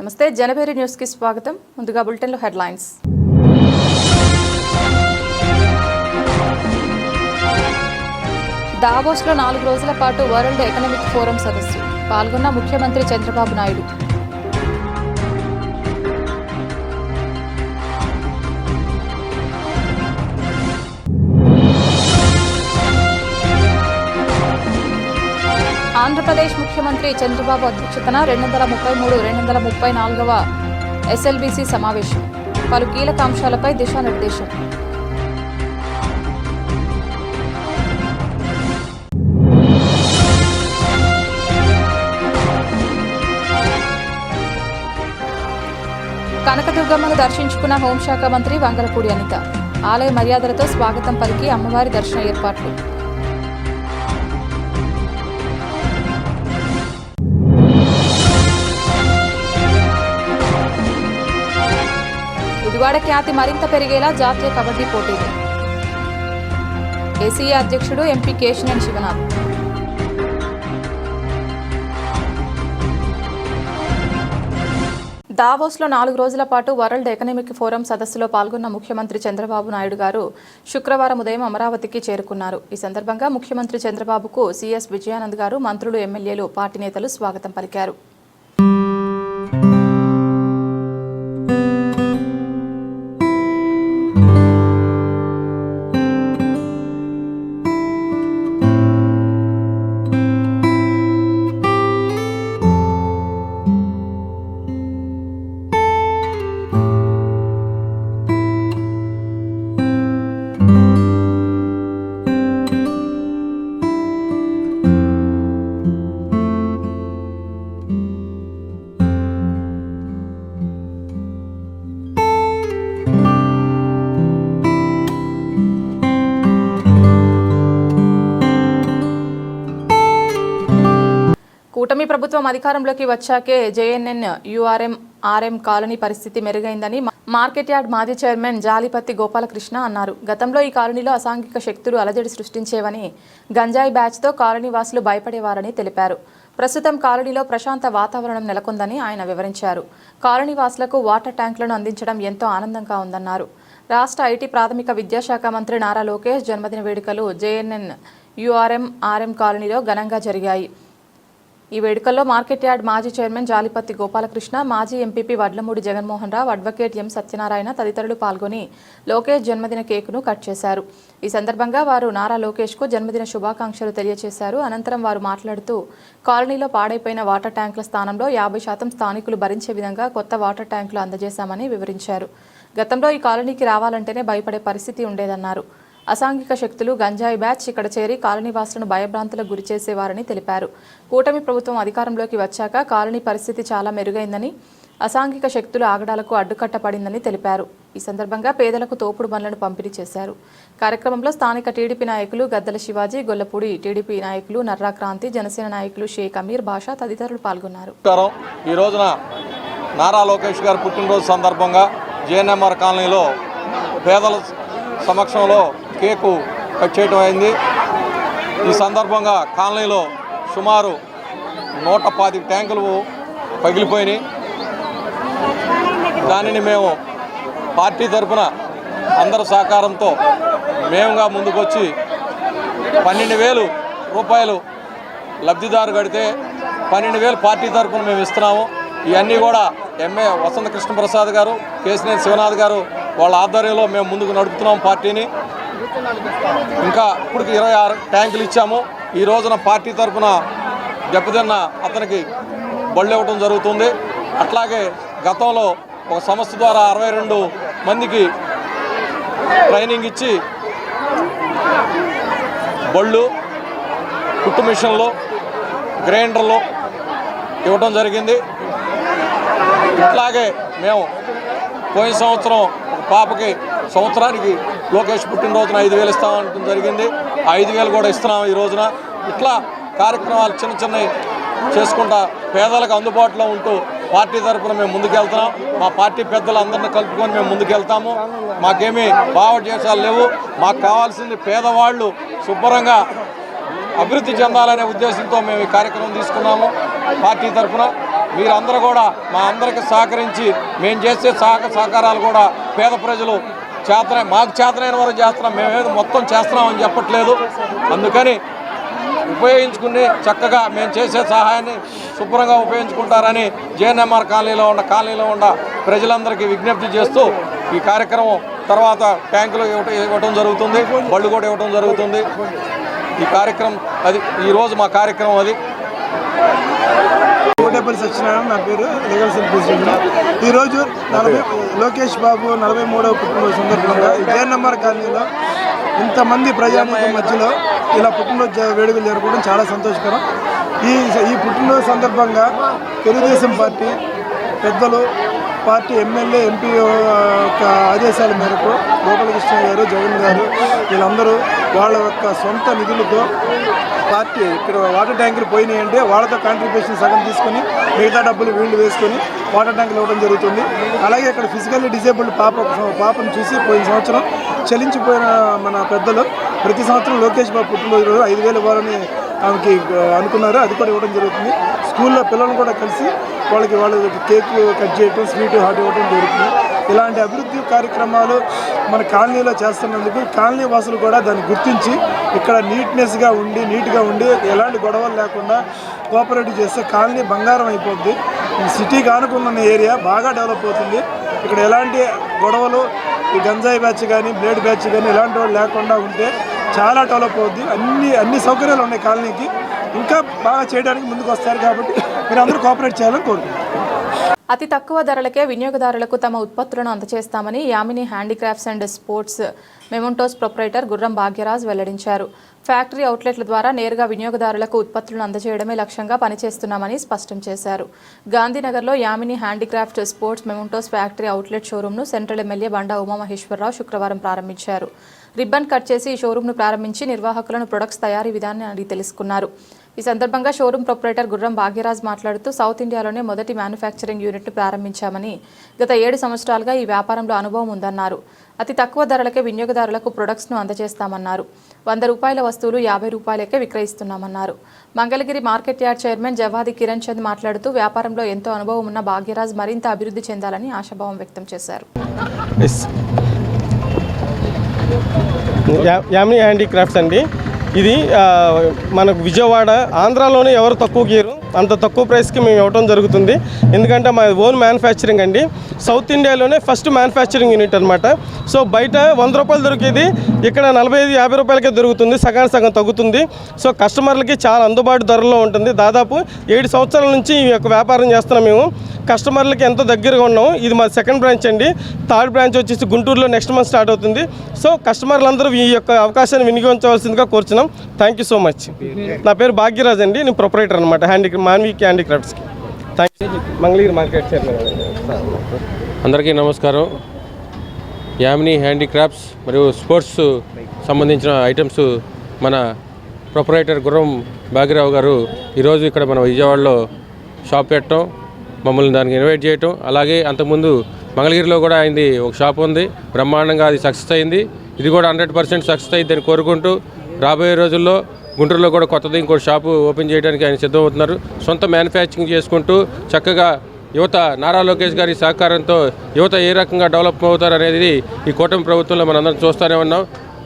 నమస్తే జనభేరి న్యూస్ కి స్వాగతం. ముందుగా బులెటిన్ లో హెడ్లైన్స్. దావోస్ లో 4 రోజుల పాటు వరల్డ్ ఎకనామిక్ ఫోరం సదస్సు పాల్గొన్న ముఖ్యమంత్రి చంద్రబాబు నాయుడు. ఆంధ్రప్రదేశ్ ముఖ్యమంత్రి చంద్రబాబు అధ్యక్షతన 233-234వ ఎస్ఎల్బీసీ సమావేశం. పలు కీలక అంశాలపై దిశానిర్దేశం. కనకదుర్గమ్మను దర్శించుకున్న హోంశాఖ మంత్రి వంగలపూడి అనిత. ఆలయ మర్యాదలతో స్వాగతం పలికి అమ్మవారి దర్శన ఏర్పాట్లు. గుడివాడ ఖ్యాతి మరింత పెరిగేలా జాతీయ కబడ్డీ పోటీలు. ఏసీఏ అధ్యక్షుడు ఎంపీ కేశినేని శివనాథ్. దావోస్లో 4 రోజుల పాటు వరల్డ్ ఎకనామిక్ ఫోరం సదస్సులో పాల్గొన్న ముఖ్యమంత్రి చంద్రబాబు నాయుడు గారు శుక్రవారం ఉదయం అమరావతికి చేరుకున్నారు. ఈ సందర్భంగా ముఖ్యమంత్రి చంద్రబాబుకు సీఎస్ విజయానంద్ గారు, మంత్రులు, ఎమ్మెల్యేలు, పార్టీ నేతలు స్వాగతం పలికారు. కూటమి ప్రభుత్వం అధికారంలోకి వచ్చాకే జేఎన్ఎన్ యూఆర్ఎం కాలనీ పరిస్థితి మెరుగైందని మార్కెట్ యార్డ్ మాజీ చైర్మన్ జాలిపత్తి గోపాలకృష్ణ అన్నారు. గతంలో ఈ కాలనీలో అసాంఘిక శక్తులు అలజడి సృష్టించేవని, గంజాయి బ్యాచ్తో కాలనీ వాసులు భయపడేవారని తెలిపారు. ప్రస్తుతం కాలనీలో ప్రశాంత వాతావరణం నెలకొందని ఆయన వివరించారు. కాలనీ వాసులకు వాటర్ ట్యాంకులను అందించడం ఎంతో ఆనందంగా ఉందన్నారు. రాష్ట్ర ఐటీ ప్రాథమిక విద్యాశాఖ మంత్రి నారా లోకేష్ జన్మదిన వేడుకలు జేఎన్ఎన్ యూఆర్ఎం కాలనీలో ఘనంగా జరిగాయి. ఈ వేడుకల్లో మార్కెట్ యార్డ్ మాజీ చైర్మన్ జాలిపత్తి గోపాలకృష్ణ, మాజీ ఎంపీపీ వడ్లమూడి జగన్మోహన్ రావు, అడ్వకేట్ ఎం సత్యనారాయణ తదితరులు పాల్గొని లోకేష్ జన్మదిన కేకును కట్ చేశారు. ఈ సందర్భంగా వారు నారా లోకేష్కు జన్మదిన శుభాకాంక్షలు తెలియజేశారు. అనంతరం వారు మాట్లాడుతూ కాలనీలో పాడైపోయిన వాటర్ ట్యాంకుల స్థానంలో 50% స్థానికులు భరించే విధంగా కొత్త వాటర్ ట్యాంకులు అందజేశామని వివరించారు. గతంలో ఈ కాలనీకి రావాలంటేనే భయపడే పరిస్థితి ఉండేదన్నారు. అసాంఘిక శక్తులు, గంజాయి బ్యాచ్ ఇక్కడ చేరి కాలనీవాసులను భయభ్రాంతులకు గురి చేసేవారని తెలిపారు. కూటమి ప్రభుత్వం అధికారంలోకి వచ్చాక కాలనీ పరిస్థితి చాలా మెరుగైందని, అసాంఘిక శక్తుల ఆగడాలకు అడ్డుకట్ట పడిందని తెలిపారు. ఈ సందర్భంగా పేదలకు తోపుడు బండ్లను పంపిణీ చేశారు. కార్యక్రమంలో స్థానిక టీడీపీ నాయకులు గద్దల శివాజీ, గొల్లపూడి టీడీపీ నాయకులు నర్రా క్రాంతి, జనసేన నాయకులు షేక్ అమీర్ బాషా తదితరులు పాల్గొన్నారు. ఈ రోజున నారా లోకేష్ గారు పుట్టినరోజు సందర్భంగా జేఎన్ఎంఆర్ కాలనీలో పేదల సమక్షంలో కేకు కట్ చేయడం అయింది. ఈ సందర్భంగా కాలనీలో సుమారు 125 ట్యాంకులు పగిలిపోయినాయి. దానిని మేము పార్టీ తరఫున అందరి సహకారంతో మేముగా ముందుకొచ్చి 12,000 రూపాయలు లబ్ధిదారు కడితే 12,000 పార్టీ తరఫున మేము ఇస్తున్నాము. ఇవన్నీ కూడా ఎంఏ వసంత కృష్ణప్రసాద్ గారు, కేశినేని శివనాథ్ గారు వాళ్ళ ఆధ్వర్యంలో మేము ముందుకు నడుపుతున్నాం పార్టీని. ఇంకా ఇప్పటికి 26 ట్యాంకులు ఇచ్చాము. ఈ రోజున పార్టీ తరఫున దెబ్బతిన్న అతనికి బళ్ళు ఇవ్వడం జరుగుతుంది. అట్లాగే గతంలో ఒక సంస్థ ద్వారా 62 మందికి ట్రైనింగ్ ఇచ్చి బళ్ళు, కుట్టు మిషన్లు, గ్రైండర్లు ఇవ్వడం జరిగింది. ఇట్లాగే మేము పోయిన సంవత్సరం పాపకి సంవత్సరానికి లోకేష్ పుట్టినరోజున 5,000 ఇస్తామనడం జరిగింది. 5,000 కూడా ఇస్తున్నాం ఈ రోజున. ఇట్లా కార్యక్రమాలు చిన్న చిన్నవి చేసుకుంటా పేదలకు అందుబాటులో ఉంటూ పార్టీ తరఫున మేము ముందుకెళ్తున్నాం. మా పార్టీ పెద్దలందరినీ కలుపుకొని మేము ముందుకెళ్తాము. మాకేమీ భావోద్వేషాలు లేవు. మాకు కావాల్సింది పేదవాళ్ళు శుభ్రంగా అభివృద్ధి చెందాలనే ఉద్దేశంతో మేము ఈ కార్యక్రమం తీసుకున్నాము పార్టీ తరఫున. మీరందరూ కూడా మా అందరికి సహకరించి మేము చేసే సహకారాలు కూడా పేద ప్రజలు మాకు చేతనైన వరకు చేస్తున్నాం, మేమేదో మొత్తం చేస్తున్నామని చెప్పట్లేదు. అందుకని ఉపయోగించుకుని చక్కగా మేము చేసే సహాయాన్ని శుభ్రంగా ఉపయోగించుకుంటారని జేఎన్ఎంఆర్ కాలనీలో ఉన్న ప్రజలందరికీ విజ్ఞప్తి చేస్తూ ఈ కార్యక్రమం తర్వాత ట్యాంకులు ఇవ్వడం జరుగుతుంది, బళ్ళు కూడా ఇవ్వడం జరుగుతుంది. ఈ కార్యక్రమం ఈరోజు మా కార్యక్రమం అది. కోటేపల్లి సత్యనారాయణ నా పేరు, లీగల్ సెల్ ప్రెసిడెంట్. ఈరోజు లోకేష్ బాబు 43వ పుట్టినరోజు సందర్భంగా జేఎన్ఎంఆర్ కాలనీలో ఇంతమంది ప్రజానీకం మధ్యలో ఇలా పుట్టినరోజు వేడుకలు జరుపుకోవడం చాలా సంతోషకరం. ఈ పుట్టినరోజు సందర్భంగా తెలుగుదేశం పార్టీ పెద్దలు, పార్టీ ఎమ్మెల్యే, ఎంపీ యొక్క ఆదేశాల మేరకు గోపాలకృష్ణ గారు, జగన్ గారు వీళ్ళందరూ వాళ్ళ యొక్క సొంత నిధులతో పార్టీ ఇక్కడ వాటర్ ట్యాంకులు పోయినాయంటే వాళ్ళతో కాంట్రిబ్యూషన్ సగం తీసుకొని మిగతా డబ్బులు వీళ్ళు వేసుకొని వాటర్ ట్యాంకులు ఇవ్వడం జరుగుతుంది. అలాగే ఇక్కడ ఫిజికల్లీ డిజేబుల్డ్ పాపను చూసి పోయిన సంవత్సరం చలించిపోయిన మన పెద్దలు ప్రతి సంవత్సరం లోకేష్ బాబు పుట్టినరోజు 5,000 ఇవ్వాలని ఆమెకి అనుకున్నారు. అది కూడా ఇవ్వడం జరుగుతుంది. స్కూల్లో పిల్లలను కూడా కలిసి వాళ్ళు కేక్ కట్ చేయటం, స్వీట్ హాట్ ఇవ్వడం జరుగుతుంది. ఇలాంటి అభివృద్ధి కార్యక్రమాలు మన కాలనీలో చేస్తున్నందుకు కాలనీ వాసులు కూడా దాన్ని గుర్తించి ఇక్కడ నీట్గా ఉండి ఎలాంటి గొడవలు లేకుండా కోఆపరేటివ్ చేస్తే కాలనీ బంగారం అయిపోద్ది. సిటీకి ఆనుకున్న ఏరియా బాగా డెవలప్ అవుతుంది. ఇక్కడ ఎలాంటి గొడవలు, ఈ గంజాయి బ్యాచ్ కానీ బ్లేడ్ బ్యాచ్ కానీ ఇలాంటి వాళ్ళు లేకుండా ఉంటే చాలా డెవలప్ అవుద్ది. అన్ని సౌకర్యాలు ఉన్నాయి కాలనీకి. ఇంకా బాగా చేయడానికి ముందుకు వస్తారు కాబట్టి మీరు అందరూ కోఆపరేట్ చేయాలని కోరుకుంటున్నాను. అతి తక్కువ ధరలకే వినియోగదారులకు తమ ఉత్పత్తులను అందజేస్తామని Yamini handicrafts and sports mementos proprietor గుర్రం భాగ్యరాజ్ వెల్లడించారు. ఫ్యాక్టరీ అవుట్లెట్ల ద్వారా నేరుగా వినియోగదారులకు ఉత్పత్తులను అందజేయడమే లక్ష్యంగా పనిచేస్తున్నామని స్పష్టం చేశారు. గాంధీనగర్లో Yamini handicraft sports mementos factory outlet షోరూంను సెంట్రల్ ఎమ్మెల్యే బండా ఉమామహేశ్వరరావు శుక్రవారం ప్రారంభించారు. రిబ్బన్ కట్ చేసి ఈ షోరూంను ప్రారంభించి నిర్వాహకులను ప్రొడక్ట్స్ తయారీ విధానాన్ని అడిగి తెలుసుకున్నారు. ఈ సందర్భంగా షోరూం ప్రొప్రైటర్ గుర్రం భాగ్యరాజ్ మాట్లాడుతూ సౌత్ ఇండియాలోనే మొదటి మ్యానుఫ్యాక్చరింగ్ యూనిట్ను ప్రారంభించామని, గత 7 సంవత్సరాలుగా ఈ వ్యాపారంలో అనుభవం ఉందన్నారు. అతి తక్కువ ధరలకే వినియోగదారులకు ప్రొడక్ట్స్ను అందజేస్తామన్నారు. 100 రూపాయల వస్తువులు 50 రూపాయలకే విక్రయిస్తున్నామన్నారు. Mangalagiri market yard chairman Javadi Kiran Chand మాట్లాడుతూ వ్యాపారంలో ఎంతో అనుభవం ఉన్న భాగ్యరాజ్ మరింత అభివృద్ధి చెందాలని ఆశాభావం వ్యక్తం చేశారు. యామిని హ్యాండీక్రాఫ్ట్స్ అండి, ఇది మనకు విజయవాడ ఆంధ్రాలోనే ఎవరు తక్కువ గీరు అంత తక్కువ ప్రైస్కి మేము ఇవ్వడం జరుగుతుంది. ఎందుకంటే మా ఓన్ మ్యానుఫ్యాక్చరింగ్ అండి. సౌత్ ఇండియాలోనే ఫస్ట్ మ్యానుఫ్యాక్చరింగ్ యూనిట్ అనమాట. సో బయట 100 రూపాయలు దొరికేది ఇక్కడ 45-50 రూపాయలకే దొరుకుతుంది, సగం తగ్గుతుంది. సో కస్టమర్లకి చాలా అందుబాటు ధరలో ఉంటుంది. దాదాపు 7 సంవత్సరాల నుంచి ఈ యొక్క వ్యాపారం చేస్తున్నాం. మేము కస్టమర్లకి ఎంతో దగ్గరగా ఉన్నాము. ఇది మా సెకండ్ బ్రాంచ్ అండి. థర్డ్ బ్రాంచ్ వచ్చేసి గుంటూరులో నెక్స్ట్ మంత్ స్టార్ట్ అవుతుంది. సో కస్టమర్లందరూ ఈ యొక్క అవకాశాన్ని వినియోగించవలసిందిగా కోరుచున్నాం. Thank you so much. నా పేరు భాగ్యరాజ్ అండి, నేను ప్రొపరేటర్ అనమాట మాన్వి హ్యాండీక్రాఫ్ట్స్కి. Thank you. Mangalagiri market chairman. అందరికీ నమస్కారం. యామిని హ్యాండీక్రాఫ్ట్స్ మరియు స్పోర్ట్స్ సంబంధించిన ఐటమ్స్ మన ప్రొపరేటర్ గుర్రం భాగ్యరావు గారు ఈరోజు ఇక్కడ మన విజయవాడలో షాప్ పెట్టడం, మమ్మల్ని దానికి ఇన్వైట్ చేయటం, అలాగే అంతకుముందు మంగళగిరిలో కూడా అయింది ఒక షాప్ ఉంది, బ్రహ్మాండంగా అది సక్సెస్ అయింది. ఇది కూడా 100% సక్సెస్ అయిందని కోరుకుంటూ రాబోయే రోజుల్లో గుంటూరులో కూడా కొత్తది ఇంకోటి షాపు ఓపెన్ చేయడానికి ఆయన సిద్ధమవుతున్నారు. సొంత మ్యానుఫ్యాక్చరింగ్ చేసుకుంటూ చక్కగా యువత నారా లోకేష్ గారి సహకారంతో యువత ఏ రకంగా డెవలప్ అవుతారు అనేది ఈ కూటమి ప్రభుత్వంలో మనందరం చూస్తూనే ఉన్నాం.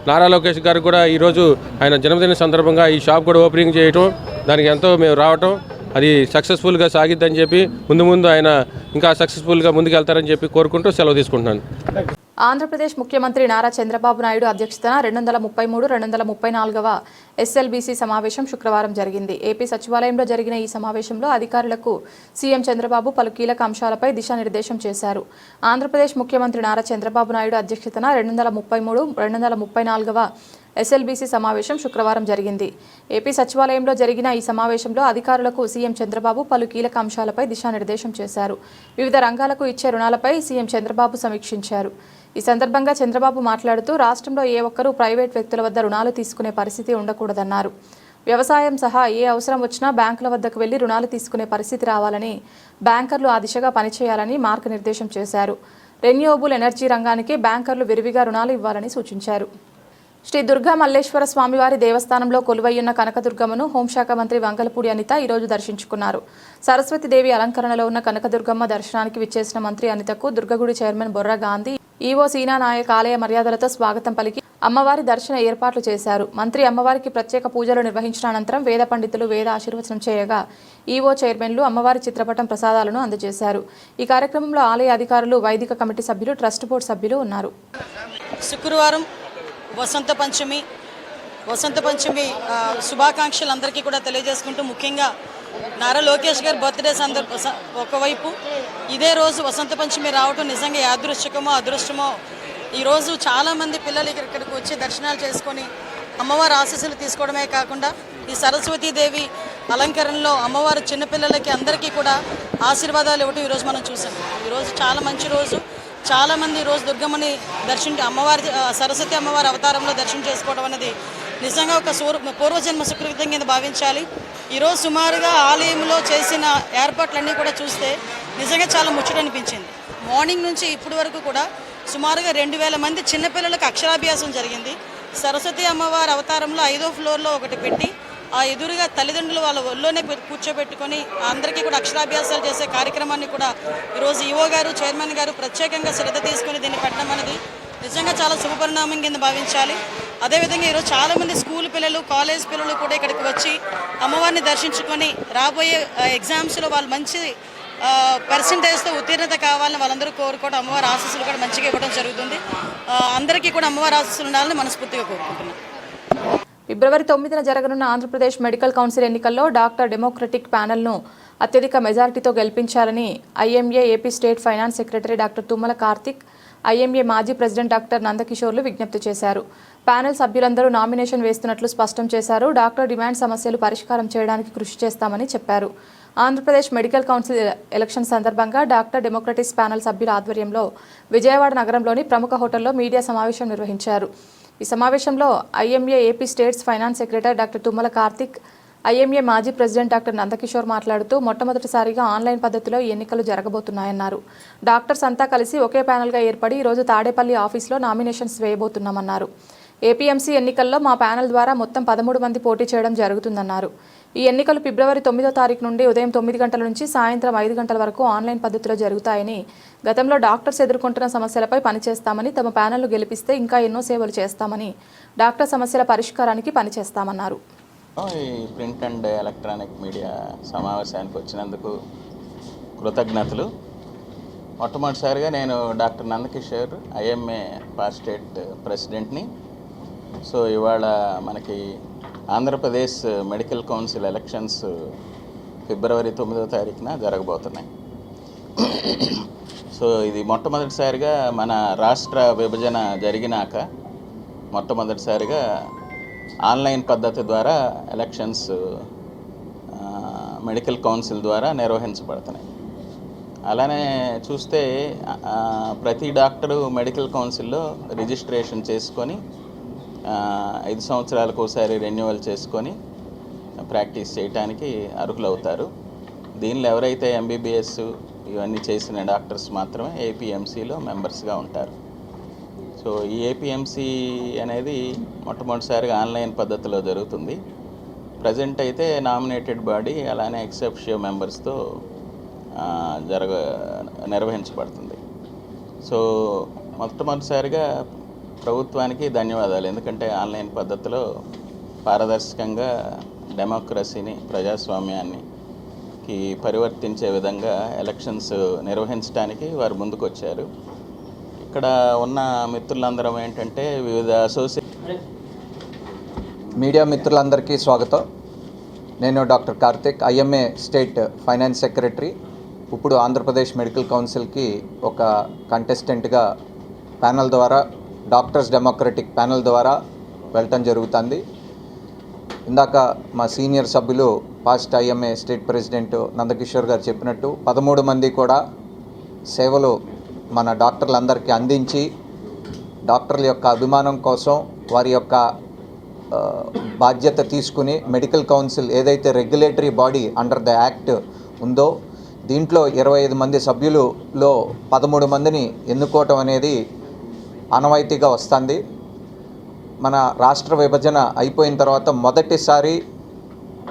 నారా లోకేష్ గారు కూడా ఈరోజు ఆయన జన్మదిన సందర్భంగా ఈ షాప్ కూడా ఓపెనింగ్ చేయటం, దానికి ఎంతో మేము రావటం, అది సక్సెస్ఫుల్గా సాగిద్దని చెప్పి ముందు ఆయన ఇంకా సక్సెస్ఫుల్గా ముందుకెళ్తారని చెప్పి కోరుకుంటూ సెలవు తీసుకుంటున్నాను. ఆంధ్రప్రదేశ్ ముఖ్యమంత్రి నారా చంద్రబాబు నాయుడు అధ్యక్షతన 233-234వ ఎస్ఎల్బీసీ సమావేశం శుక్రవారం జరిగింది. ఏపీ సచివాలయంలో జరిగిన ఈ సమావేశంలో అధికారులకు సీఎం చంద్రబాబు పలు కీలక అంశాలపై దిశానిర్దేశం చేశారు. ఆంధ్రప్రదేశ్ ముఖ్యమంత్రి నారా చంద్రబాబు నాయుడు అధ్యక్షతన 233-234వ ఎస్ఎల్బీసీ సమావేశం శుక్రవారం జరిగింది. ఏపీ సచివాలయంలో జరిగిన ఈ సమావేశంలో అధికారులకు సీఎం చంద్రబాబు పలు కీలక అంశాలపై దిశానిర్దేశం చేశారు. వివిధ రంగాలకు ఇచ్చే రుణాలపై సీఎం చంద్రబాబు సమీక్షించారు. ఈ సందర్భంగా చంద్రబాబు మాట్లాడుతూ రాష్ట్రంలో ఏ ఒక్కరూ ప్రైవేట్ వ్యక్తుల వద్ద రుణాలు తీసుకునే పరిస్థితి ఉండకూడదన్నారు. వ్యవసాయం సహా ఏ అవసరం వచ్చినా బ్యాంకుల వద్దకు వెళ్లి రుణాలు తీసుకునే పరిస్థితి రావాలని, బ్యాంకర్లు ఆ దిశగా పనిచేయాలని మార్గనిర్దేశం చేశారు. రెన్యూవబుల్ ఎనర్జీ రంగానికి బ్యాంకర్లు విరివిగా రుణాలు ఇవ్వాలని సూచించారు. శ్రీ దుర్గా మల్లేశ్వర స్వామివారి దేవస్థానంలో కొలువయ్యున్న కనకదుర్గమ్మను హోంశాఖ మంత్రి వంగలపూడి అనిత ఈరోజు దర్శించుకున్నారు. సరస్వతీదేవి అలంకరణలో ఉన్న కనకదుర్గమ్మ దర్శనానికి విచ్చేసిన మంత్రి అనితకు దుర్గగుడి చైర్మన్ బొర్రా గాంధీ, ఈవో సీనా నాయక్ ఆలయ మర్యాదలతో స్వాగతం పలికి అమ్మవారి దర్శన ఏర్పాట్లు చేశారు. మంత్రి అమ్మవారికి ప్రత్యేక పూజలు నిర్వహించిన అనంతరం వేద పండితులు వేద ఆశీర్వచనం చేయగా ఈవో చైర్మన్లు అమ్మవారి చిత్రపటం ప్రసాదాలను అందజేశారు. ఈ కార్యక్రమంలో ఆలయ అధికారులు, వైదిక కమిటీ సభ్యులు, ట్రస్ట్ బోర్డు సభ్యులు ఉన్నారు. శుక్రవారం వసంత పంచమి శుభాకాంక్షలు అందరికీ కూడా తెలియజేసుకుంటూ, ముఖ్యంగా నారా లోకేష్ గారి బర్త్డే ఒకవైపు ఇదే రోజు వసంత పంచమి రావడం నిజంగా యాదృశ్చికమో అదృష్టమో. ఈరోజు చాలామంది పిల్లలు ఇక్కడికి వచ్చి దర్శనాలు చేసుకొని అమ్మవారి ఆశీస్సులు తీసుకోవడమే కాకుండా ఈ సరస్వతీదేవి అలంకరణలో అమ్మవారు చిన్నపిల్లలకి అందరికీ కూడా ఆశీర్వాదాలు ఇవ్వటం ఈరోజు మనం చూసాం. ఈరోజు చాలా మంచి రోజు. చాలామంది ఈరోజు దుర్గమ్మని అమ్మవారి సరస్వతి అమ్మవారి అవతారంలో దర్శనం చేసుకోవడం అనేది నిజంగా ఒక పూర్వజన్మ సుకృతం కింద భావించాలి. ఈరోజు సుమారుగా ఆలయంలో చేసిన ఏర్పాట్లన్నీ కూడా చూస్తే నిజంగా చాలా ముచ్చటనిపించింది. మార్నింగ్ నుంచి ఇప్పటి వరకు కూడా సుమారుగా 2000 మంది చిన్నపిల్లలకు అక్షరాభ్యాసం జరిగింది. సరస్వతి అమ్మవారి అవతారంలో 5వ ఫ్లోర్లో ఒకటి పెట్టి ఆ ఎదురుగా తల్లిదండ్రులు వాళ్ళ ఒళ్ళోనే కూర్చోబెట్టుకొని అందరికీ కూడా అక్షరాభ్యాసాలు చేసే కార్యక్రమాన్ని కూడా ఈరోజు ఈవో గారు, చైర్మన్ గారు ప్రత్యేకంగా శ్రద్ధ తీసుకుని దీన్ని పెట్టడం అనేది నిజంగా చాలా శుభపరిణామం కింద భావించాలి. అదేవిధంగా ఈరోజు చాలామంది స్కూల్ పిల్లలు, కాలేజ్ పిల్లలు కూడా ఇక్కడికి వచ్చి అమ్మవారిని దర్శించుకొని రాబోయే ఎగ్జామ్స్లో వాళ్ళు మంచి పర్సంటేజ్తో ఉత్తీర్ణత కావాలని వాళ్ళందరూ కోరుకోవడం, అమ్మవారి ఆశీస్సులు కూడా మంచిగా ఇవ్వడం జరుగుతుంది. అందరికీ కూడా అమ్మవారి ఆశీస్సులు ఉండాలని మనస్ఫూర్తిగా కోరుకుంటున్నాను. ఫిబ్రవరి 9న జరగనున్న ఆంధ్రప్రదేశ్ మెడికల్ కౌన్సిల్ ఎన్నికల్లో డాక్టర్ డెమోక్రటిక్ ప్యానెల్ను అత్యధిక మెజారిటీతో గెలిపించాలని IMA AP state finance secretary doctor Tummala Karthik, IMA మాజీ ప్రెసిడెంట్ డాక్టర్ నందకిషోర్లు విజ్ఞప్తి చేశారు. ప్యానెల్ సభ్యులందరూ నామినేషన్ వేస్తున్నట్లు స్పష్టం చేశారు. డాక్టర్ డిమాండ్ సమస్యలు పరిష్కారం చేయడానికి కృషి చేస్తామని చెప్పారు. ఆంధ్రప్రదేశ్ మెడికల్ కౌన్సిల్ ఎలక్షన్ సందర్భంగా డాక్టర్ డెమోక్రటిక్స్ ప్యానెల్ సభ్యుల ఆధ్వర్యంలో విజయవాడ నగరంలోని ప్రముఖ హోటల్లో మీడియా సమావేశం నిర్వహించారు. ఈ సమావేశంలో IMA AP states finance secretary doctor Tummala Karthik, IMA మాజీ ప్రెసిడెంట్ డాక్టర్ నందకిషోర్ మాట్లాడుతూ మొట్టమొదటిసారిగా ఆన్లైన్ పద్ధతిలో ఎన్నికలు జరగబోతున్నాయన్నారు. డాక్టర్స్ అంతా కలిసి ఒకే ప్యానెల్గా ఏర్పడి ఈరోజు తాడేపల్లి ఆఫీస్లో నామినేషన్స్ వేయబోతున్నామన్నారు. ఏపీఎంసీ ఎన్నికల్లో మా ప్యానెల్ ద్వారా మొత్తం 13 మంది పోటీ చేయడం జరుగుతుందన్నారు. ఈ ఎన్నికలు ఫిబ్రవరి 9వ తారీఖు నుండి ఉదయం 9 గంటల నుంచి సాయంత్రం 5 గంటల వరకు ఆన్లైన్ పద్ధతిలో జరుగుతాయని, గతంలో డాక్టర్స్ ఎదుర్కొంటున్న సమస్యలపై పనిచేస్తామని, తమ ప్యానెల్ను గెలిపిస్తే ఇంకా ఎన్నో సేవలు చేస్తామని, డాక్టర్ సమస్యల పరిష్కారానికి పనిచేస్తామన్నారు. ఈ ప్రింట్ అండ్ ఎలక్ట్రానిక్ మీడియా సమావేశానికి వచ్చినందుకు కృతజ్ఞతలు. మొట్టమొదటిసారిగా నేను డాక్టర్ నందకిషోర్, ఐఎంఏ పార్ స్టేట్ ప్రెసిడెంట్ని. సో ఇవాళ మనకి ఆంధ్రప్రదేశ్ మెడికల్ కౌన్సిల్ ఎలక్షన్స్ ఫిబ్రవరి 9వ తారీఖున జరగబోతున్నాయి. సో ఇది మొట్టమొదటిసారిగా మన రాష్ట్ర విభజన జరిగినాక మొట్టమొదటిసారిగా ఆన్లైన్ పద్ధతి ద్వారా ఎలక్షన్స్ మెడికల్ కౌన్సిల్ ద్వారా నిర్వహించబడుతున్నాయి. అలానే చూస్తే ప్రతి డాక్టరు మెడికల్ కౌన్సిల్లో రిజిస్ట్రేషన్ చేసుకొని 5 సంవత్సరాలకు ఒకసారి రెన్యువల్ చేసుకొని ప్రాక్టీస్ చేయడానికి అర్హులవుతారు. దీనిలో ఎవరైతే ఎంబీబీఎస్ ఇవన్నీ చేసిన డాక్టర్స్ మాత్రమే ఏపీఎంసీలో మెంబర్స్గా ఉంటారు. సో ఈ ఏపీఎంసీ అనేది మొట్టమొదటిసారిగా ఆన్లైన్ పద్ధతిలో జరుగుతుంది. ప్రజెంట్ అయితే నామినేటెడ్ బాడీ అలానే ఎక్సెప్షియో మెంబర్స్తో నిర్వహించబడుతుంది. సో మొట్టమొదటిసారిగా ప్రభుత్వానికి ధన్యవాదాలు. ఎందుకంటే ఆన్లైన్ పద్ధతిలో పారదర్శకంగా డెమోక్రసీని, ప్రజాస్వామ్యానికి పరివర్తించే విధంగా ఎలక్షన్స్ నిర్వహించడానికి వారు ముందుకు వచ్చారు. ఇక్కడ ఉన్న మిత్రులందరం ఏంటంటే వివిధ మీడియా మిత్రులందరికీ స్వాగతం. నేను doctor Karthik, IMA state finance secretary. ఇప్పుడు ఆంధ్రప్రదేశ్ మెడికల్ కౌన్సిల్కి ఒక కంటెస్టెంట్గా ప్యానల్ ద్వారా, డాక్టర్స్ డెమోక్రటిక్ ప్యానల్ ద్వారా వెళ్ళటం జరుగుతుంది. ఇందాక మా సీనియర్ సభ్యులు past IMA state president Nandakishore గారు చెప్పినట్టు 13 మంది కూడా సేవలు మన డాక్టర్లందరికీ అందించి, డాక్టర్ల యొక్క అభిమానం కోసం వారి యొక్క బాధ్యత తీసుకుని మెడికల్ కౌన్సిల్ ఏదైతే regulatory body under the act ఉందో దీంట్లో 25 మంది సభ్యులలో 13 మందిని ఎన్నుకోవటం అనేది ఆనవాయితీగా వస్తుంది. మన రాష్ట్ర విభజన అయిపోయిన తర్వాత మొదటిసారి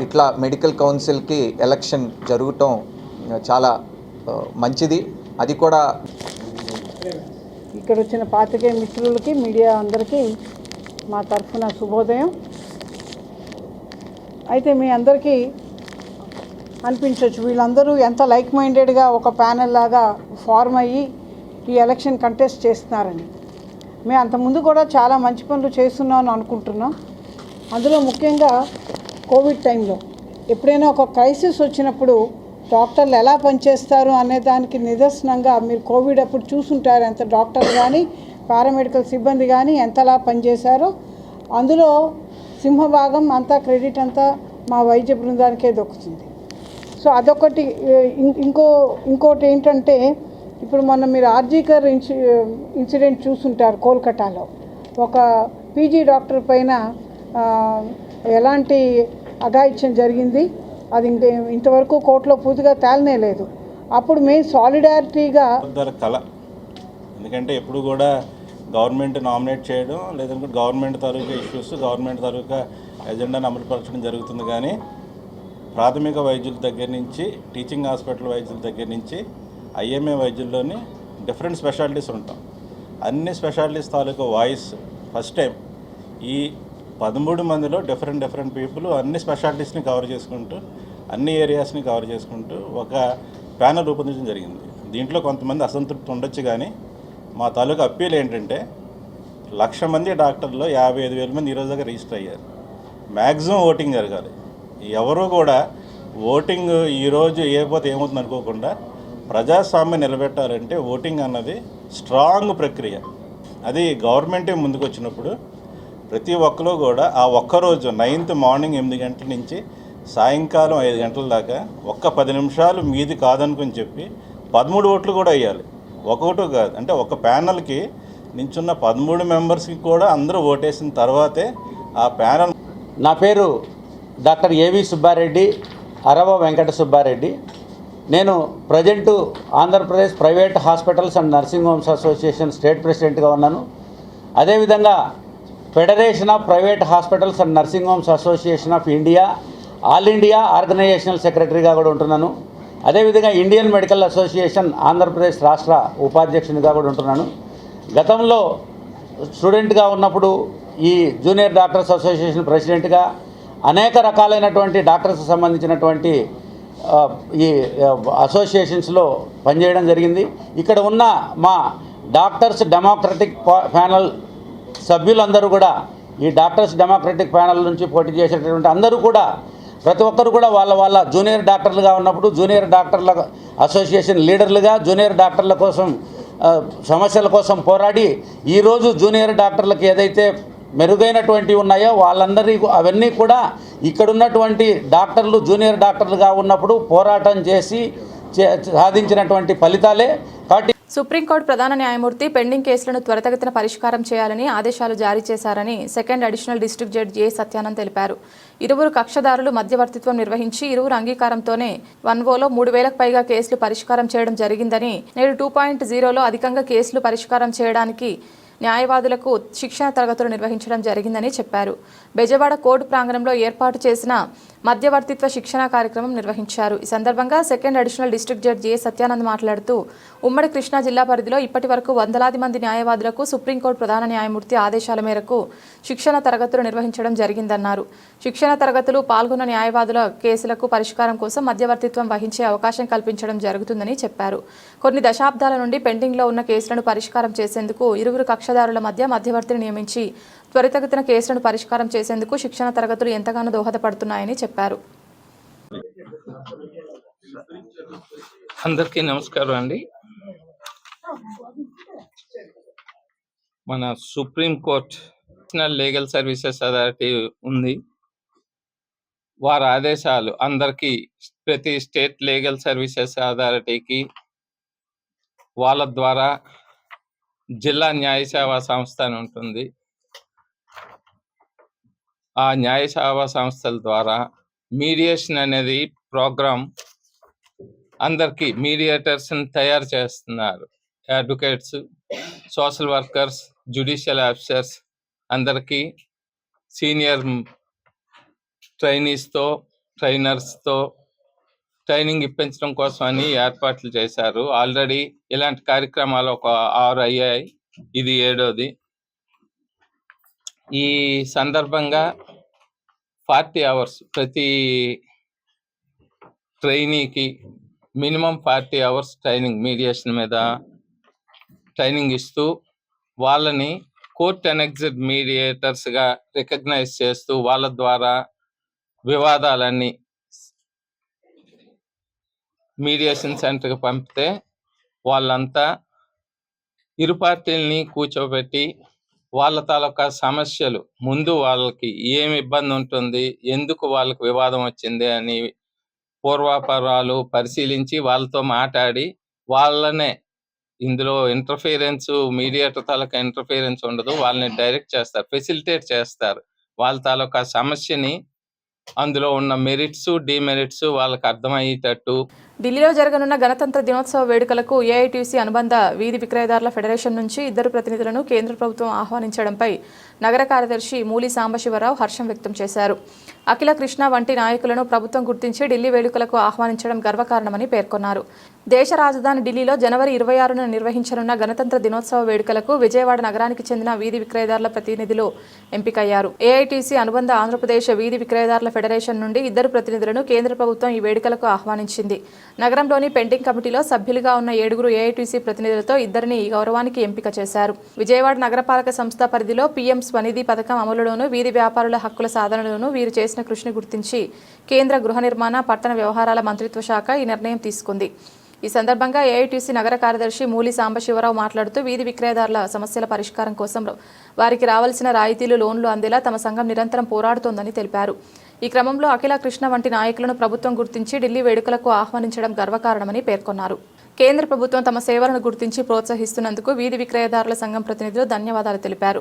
ఇట్లా మెడికల్ కౌన్సిల్కి ఎలక్షన్ జరగటం చాలా మంచిది. అది కూడా ఇక్కడ వచ్చిన పాత్రికేయ మిత్రులకి, మీడియా అందరికీ మా తరఫున శుభోదయం. అయితే మీ అందరికీ అనిపించవచ్చు వీళ్ళందరూ ఎంత లైక్ మైండెడ్గా ఒక ప్యానెల్ లాగా ఫార్మ్ అయ్యి ఈ ఎలక్షన్ కంటెస్ట్ చేస్తున్నారని. మేము అంతకుముందు కూడా చాలా మంచి పనులు చేస్తున్నామని అనుకుంటున్నాం. అందులో ముఖ్యంగా కోవిడ్ టైంలో ఎప్పుడైనా ఒక క్రైసిస్ వచ్చినప్పుడు డాక్టర్లు ఎలా పనిచేస్తారు అనే దానికి నిదర్శనంగా మీరు కోవిడ్ అప్పుడు చూసుంటారు. ఎంత డాక్టర్లు కానీ పారామెడికల్ సిబ్బంది కానీ ఎంతలా పనిచేశారో. అందులో సింహభాగం అంతా క్రెడిట్ అంతా మా వైద్య బృందానికే దొక్కుతుంది. సో అదొకటి. ఇంకోటి ఏంటంటే ఇప్పుడు మొన్న మీరు ఆర్జీకర్ ఇన్సిడెంట్ చూసుంటారు. కోల్కతాలో ఒక పీజీ డాక్టర్ పైన ఎలాంటి అఘాయిత్యం జరిగింది. అది ఇంతవరకు కోర్టులో పూర్తిగా తేలనే లేదు. అప్పుడు మేము సాలిడారిటీగా కళ, ఎందుకంటే ఎప్పుడు కూడా గవర్నమెంట్ నామినేట్ చేయడం లేదంటే గవర్నమెంట్ తాలూకా ఇష్యూస్, గవర్నమెంట్ తాలూకా ఎజెండాను అమలుపరచడం జరుగుతుంది. కానీ ప్రాథమిక వైద్యుల దగ్గర నుంచి టీచింగ్ హాస్పిటల్ వైద్యుల దగ్గర నుంచి ఐఎంఏ వైద్యుల్లోని డిఫరెంట్ స్పెషాలిటీస్ ఉంటాం. అన్ని స్పెషాలిటీస్ తాలూకా వాయిస్ ఫస్ట్ టైం ఈ 13 మందిలో డిఫరెంట్ పీపుల్ అన్ని స్పెషాలిటీస్ని కవర్ చేసుకుంటూ, అన్ని ఏరియాస్ని కవర్ చేసుకుంటూ ఒక ప్యానల్ రూపొందించడం జరిగింది. దీంట్లో కొంతమంది అసంతృప్తి ఉండొచ్చు, కానీ మా తాలూకా అప్పీల్ ఏంటంటే 1,00,000 మంది డాక్టర్లో 55,000 మంది ఈరోజు దాకా రిజిస్టర్ అయ్యారు. మ్యాక్సిమం ఓటింగ్ జరగాలి. ఎవరు కూడా ఓటింగ్ ఈరోజు ఏకపోతే ఏమవుతుంది అనుకోకుండా ప్రజాస్వామ్యం నిలబెట్టాలంటే ఓటింగ్ అన్నది స్ట్రాంగ్ ప్రక్రియ. అది గవర్నమెంటే ముందుకు వచ్చినప్పుడు ప్రతి ఒక్కరు కూడా ఆ ఒక్కరోజు 9th మార్నింగ్ 8 గంటల నుంచి సాయంకాలం 5 గంటల దాకా ఒక్క 10 నిమిషాలు మీది కాదనుకుని చెప్పి 13 ఓట్లు కూడా వేయాలి. ఒక్కొక్కటి కాదు, అంటే ఒక ప్యానల్కి నించున్న 13 మెంబర్స్కి కూడా అందరూ ఓటేసిన తర్వాతే ఆ ప్యానల్. నా పేరు డాక్టర్ ఏవి సుబ్బారెడ్డి, అరవ వెంకట సుబ్బారెడ్డి. నేను present Andhra Pradesh private hospitals and nursing homes association state ప్రెసిడెంట్గా ఉన్నాను. అదేవిధంగా federation of private hospitals and nursing homes association of India all India organisational సెక్రటరీగా కూడా ఉంటున్నాను. అదేవిధంగా ఇండియన్ మెడికల్ అసోసియేషన్ ఆంధ్రప్రదేశ్ రాష్ట్ర ఉపాధ్యక్షునిగా కూడా ఉంటున్నాను. గతంలో స్టూడెంట్గా ఉన్నప్పుడు ఈ జూనియర్ డాక్టర్స్ అసోసియేషన్ ప్రెసిడెంట్గా అనేక రకాలైనటువంటి డాక్టర్స్ సంబంధించినటువంటి ఈ అసోసియేషన్స్లో పనిచేయడం జరిగింది. ఇక్కడ ఉన్న మా డాక్టర్స్ డెమోక్రటిక్ ప్యానల్ సభ్యులందరూ కూడా ఈ డాక్టర్స్ డెమోక్రటిక్ ప్యానల్ నుంచి పోటీ చేసేటటువంటి అందరూ కూడా ప్రతి ఒక్కరు కూడా వాళ్ళ జూనియర్ డాక్టర్లుగా ఉన్నప్పుడు జూనియర్ డాక్టర్ల అసోసియేషన్ లీడర్లుగా జూనియర్ డాక్టర్ల కోసం సమస్యల కోసం పోరాడి ఈరోజు జూనియర్ డాక్టర్లకు ఏదైతే మెరుగైనటువంటివి ఉన్నాయో అవన్నీ కూడా ఇక్కడున్నటువంటి డాక్టర్లు జూనియర్ డాక్టర్లుగా ఉన్నప్పుడు పోరాటం చేసి సాధించినటువంటి ఫలితాలే. కాబట్టి సుప్రీంకోర్టు ప్రధాన న్యాయమూర్తి పెండింగ్ కేసులను త్వరితగతిన పరిష్కారం చేయాలని ఆదేశాలు జారీ చేశారని సెకండ్ అడిషనల్ డిస్ట్రిక్ట్ జడ్జి ఏ సత్యానంద్ తెలిపారు. ఇరువురు కక్షదారులు మధ్యవర్తిత్వం నిర్వహించి ఇరువురు అంగీకారంతోనే 1O 3,000కు పైగా కేసులు పరిష్కారం చేయడం జరిగిందని, నేడు 2.0లో అధికంగా కేసులు పరిష్కారం చేయడానికి న్యాయవాదులకు శిక్షణ తరగతులు నిర్వహించడం జరిగిందని చెప్పారు. బెజవాడ కోర్టు ప్రాంగణంలో ఏర్పాటు చేసిన మధ్యవర్తిత్వ శిక్షణ కార్యక్రమం నిర్వహించారు. ఈ సందర్భంగా సెకండ్ అడిషనల్ డిస్ట్రిక్ట్ జడ్జి ఏ సత్యానంద్ మాట్లాడుతూ ఉమ్మడి కృష్ణా జిల్లా పరిధిలో ఇప్పటి వరకు వందలాది మంది న్యాయవాదులకు సుప్రీంకోర్టు ప్రధాన న్యాయమూర్తి ఆదేశాల మేరకు శిక్షణ తరగతులు నిర్వహించడం జరిగిందన్నారు. శిక్షణ తరగతులు పాల్గొన్న న్యాయవాదుల కేసులకు పరిష్కారం కోసం మధ్యవర్తిత్వం వహించే అవకాశం కల్పించడం జరుగుతుందని చెప్పారు. కొన్ని దశాబ్దాల నుండి పెండింగ్లో ఉన్న కేసులను పరిష్కారం చేసేందుకు ఇరువురు కక్షదారుల మధ్య మధ్యవర్తిని నియమించి త్వరితగతిన కేసులను పరిష్కారం చేసేందుకు శిక్షణ తరగతులు ఎంతగానో దోహదపడుతున్నాయని చెప్పారు. అందరికీ నమస్కారం అండి. మన supreme court national legal services authority ఉంది. వారి ఆదేశాలు అందరికీ ప్రతి స్టేట్ లీగల్ సర్వీసెస్ అథారిటీకి వాళ్ళ ద్వారా జిల్లా న్యాయ సేవా సంస్థ అని ఉంటుంది. ఆ న్యాయ సేవా సంస్థల ద్వారా మీడియేషన్ అనేది ప్రోగ్రాం అందరికీ మీడియేటర్స్ని తయారు చేస్తున్నారు. Advocates, social workers, judicial officers అందరికీ సీనియర్ ట్రైనీస్తో ట్రైనర్స్తో ట్రైనింగ్ ఇప్పించడం కోసం అని ఏర్పాట్లు చేశారు. ఆల్రెడీ ఇలాంటి కార్యక్రమాలు ఒక 6 అయ్యాయి, ఇది 7వది. ఈ సందర్భంగా 40 అవర్స్ ప్రతి ట్రైనీకి మినిమం 40 అవర్స్ ట్రైనింగ్, మీడియేషన్ మీద ట్రైనింగ్ ఇస్తూ వాళ్ళని కోర్ట్ అనెక్స్డ్ మీడియేటర్స్గా రికగ్నైజ్ చేస్తూ వాళ్ళ ద్వారా వివాదాలన్నీ మీడియేషన్ సెంటర్కి పంపితే వాళ్ళంతా ఇరు పార్టీలని కూర్చోబెట్టి వాళ్ళ తాలూకా సమస్యలు ముందు వాళ్ళకి ఏమి ఇబ్బంది ఉంటుంది, ఎందుకు వాళ్ళకి వివాదం వచ్చింది అని పూర్వాపరాలు పరిశీలించి వాళ్ళతో మాట్లాడి వాళ్ళనే, ఇందులో ఇంటర్ఫీరెన్స్ మీడియేటర్ తాలూకా ఇంటర్ఫీరెన్స్ ఉండదు, వాళ్ళని డైరెక్ట్ చేస్తారు, ఫెసిలిటేట్ చేస్తారు. వాళ్ళ తాలూకా సమస్యని అందులో ఉన్న మెరిట్స్ డిమెరిట్స్ వాళ్ళకి అర్థమయ్యేటట్టు. ఢిల్లీలో జరగనున్న గణతంత్ర దినోత్సవ వేడుకలకు ఏఐటీసీ అనుబంధ వీధి విక్రయదారుల ఫెడరేషన్ నుంచి 2 ప్రతినిధులను కేంద్ర ప్రభుత్వం ఆహ్వానించడంపై నగర కార్యదర్శి మూలి సాంబశివరావు హర్షం వ్యక్తం చేశారు. అఖిల కృష్ణ వంటి నాయకులను ప్రభుత్వం గుర్తించి ఢిల్లీ వేడుకలకు ఆహ్వానించడం గర్వకారణమని పేర్కొన్నారు. దేశ రాజధాని ఢిల్లీలో జనవరి 26న నిర్వహించనున్న గణతంత్ర దినోత్సవ వేడుకలకు విజయవాడ నగరానికి చెందిన వీధి విక్రయదారుల ప్రతినిధులు ఎంపికయ్యారు. ఏఐటీసీ అనుబంధ ఆంధ్రప్రదేశ్ వీధి విక్రయదారుల ఫెడరేషన్ నుండి 2 ప్రతినిధులను కేంద్ర ప్రభుత్వం ఈ వేడుకలకు ఆహ్వానించింది. నగరంలోని పెండింగ్ కమిటీలో సభ్యులుగా ఉన్న 7 ఏఐటీసీ ప్రతినిధులతో 2ని ఈ గౌరవానికి ఎంపిక చేశారు. విజయవాడ నగరపాలక సంస్థ పరిధిలో పీఎం స్వనిధి పథకం అమలులోనూ వీధి వ్యాపారుల హక్కుల సాధనలోనూ వీరు చేసిన కృషిని గుర్తించి కేంద్ర గృహ నిర్మాణ పట్టణ వ్యవహారాల మంత్రిత్వ శాఖ ఈ నిర్ణయం తీసుకుంది. ఈ సందర్భంగా ఏఐటీసీ నగర కార్యదర్శి మూలి సాంబశివరావు మాట్లాడుతూ వీధి విక్రయదారుల సమస్యల పరిష్కారం కోసం వారికి రావాల్సిన రాయితీలు, లోన్లు అందేలా తమ సంఘం నిరంతరం పోరాడుతోందని తెలిపారు. ఈ క్రమంలో అఖిల కృష్ణ వంటి నాయకులను ప్రభుత్వం గుర్తించి ఢిల్లీ వేడుకలకు ఆహ్వానించడం గర్వకారణమని పేర్కొన్నారు. కేంద్ర ప్రభుత్వం తమ సేవలను గుర్తించి ప్రోత్సహిస్తున్నందుకు వీధి విక్రయదారుల సంఘం ప్రతినిధులు ధన్యవాదాలు తెలిపారు.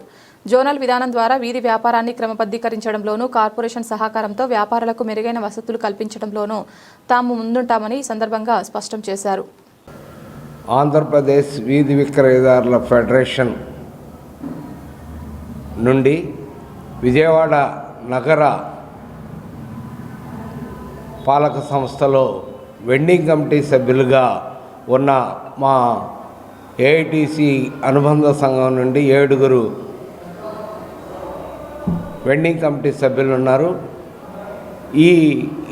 జోనల్ విధానం ద్వారా వీధి వ్యాపారాన్ని క్రమబద్ధీకరించడంలోనూ కార్పొరేషన్ సహకారంతో వ్యాపారులకు మెరుగైన వసతులు కల్పించడంలోనూ తాము ముందుంటామని ఈ సందర్భంగా స్పష్టం చేశారు. ఆంధ్రప్రదేశ్ వీధి విక్రయదారుల ఫెడరేషన్ నుండి విజయవాడ నగర పాలక సంస్థలో వెండింగ్ కమిటీ సభ్యులుగా ఉన్న మా ఏఐటీసీ అనుబంధ సంఘం నుండి 7 వెండింగ్ కమిటీ సభ్యులు ఉన్నారు. ఈ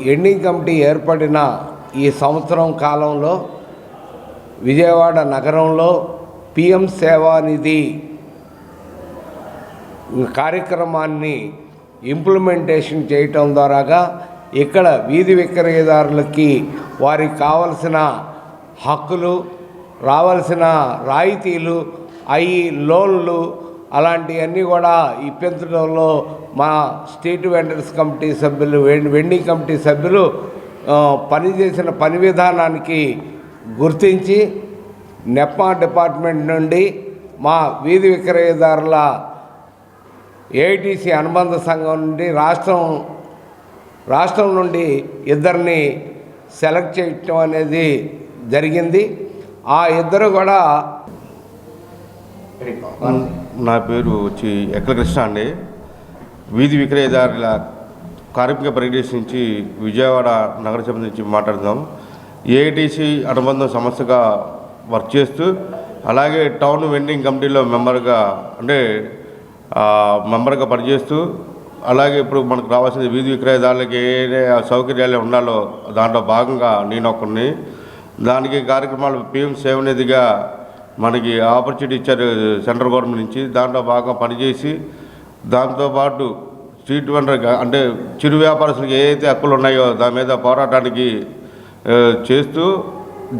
వెండింగ్ కమిటీ ఏర్పడిన ఈ సంవత్సరం కాలంలో విజయవాడ నగరంలో పిఎం సేవానిధి కార్యక్రమాన్ని ఇంప్లిమెంటేషన్ చేయటం ద్వారాగా ఇక్కడ వీధి విక్రయదారులకి వారికి కావలసిన హక్కులు, రావాల్సిన రాయితీలు, లోన్లు అలాంటివన్నీ కూడా ఇప్పించడంలో మా స్ట్రీట్ వెండర్స్ కమిటీ సభ్యులు, వెండింగ్ కమిటీ సభ్యులు పనిచేసిన పని విధానానికి గుర్తించి నెప్మా డిపార్ట్మెంట్ నుండి మా వీధి విక్రయదారుల ఏఐటీసీ అనుబంధ సంఘం నుండి రాష్ట్రం నుండి 2ని సెలెక్ట్ చేయటం అనేది జరిగింది. ఆ 2 కూడా నా పేరు వచ్చి అఖిల కృష్ణ అండి. వీధి విక్రయదారుల కార్మిక పరిరక్షణ నుంచి విజయవాడ నగర సభ నుంచి మాట్లాడుతున్నాం. ఏఐటీసీ అనుబంధం సంస్థగా వర్క్ చేస్తూ అలాగే టౌన్ వెండింగ్ కమిటీలో మెంబర్గా పనిచేస్తూ అలాగే ఇప్పుడు మనకు రావాల్సిన వీధి విక్రయదారులకి ఏ సౌకర్యాలు ఉండాలో దాంట్లో భాగంగా నేను ఒకరిని. దానికి కార్యక్రమాలు పిఎం సేవనిధిగా మనకి ఆపర్చునిటీ ఇచ్చారు సెంట్రల్ గవర్నమెంట్ నుంచి. దాంట్లో బాగా పనిచేసి దాంతోపాటు స్ట్రీట్ వెండర్గా చిరు వ్యాపారస్తులకు ఏదైతే హక్కులు ఉన్నాయో దాని మీద పోరాటానికి చేస్తూ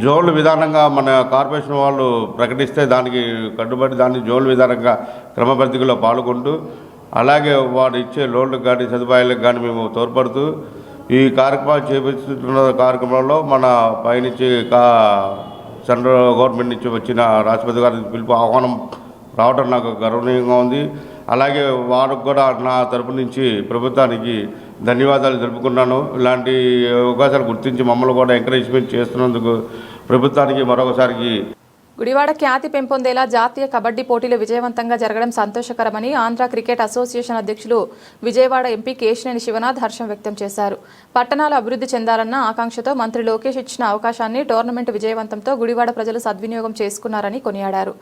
జోన్ల విధానంగా మన కార్పొరేషన్ వాళ్ళు ప్రకటిస్తే దానికి కట్టుబడి దాన్ని జోన్ల విధానంగా క్రమబద్ధీలో పాల్గొంటూ అలాగే వాడు ఇచ్చే లోన్లకు కానీ సదుపాయాలకు కానీ మేము తోడ్పడుతూ ఈ కార్యక్రమాలు చేపడుతున్న కార్యక్రమంలో మన పైనుంచి సెంట్రల్ గవర్నమెంట్ నుంచి వచ్చిన రాష్ట్రపతి గారి పిలుపు ఆహ్వానం రావడం నాకు గర్వనీయంగా ఉంది. అలాగే వారికి కూడా నా తరపు నుంచి ప్రభుత్వానికి ధన్యవాదాలు తెలుపుకున్నాను. ఇలాంటి అవకాశాలు గుర్తించి మమ్మల్ని కూడా ఎంకరేజ్మెంట్ చేస్తున్నందుకు ప్రభుత్వానికి మరొకసారికి గుడివాడ ఖ్యాతి పెంపొందేలా జాతీయ కబడ్డీ పోటీలు విజయవంతంగా జరగడం సంతోషకరమని ఆంధ్ర క్రికెట్ అసోసియేషన్ అధ్యక్షులు విజయవాడ ఎంపీ కేశినేని శివనాథ్ హర్షం వ్యక్తం చేశారు. పట్టణాలు అభివృద్ధి చెందాలన్న ఆకాంక్షతో మంత్రి లోకేష్ ఇచ్చిన అవకాశాన్ని టోర్నమెంట్ విజయవంతంతో గుడివాడ ప్రజలు సద్వినియోగం చేసుకున్నారని కొనియాడారు.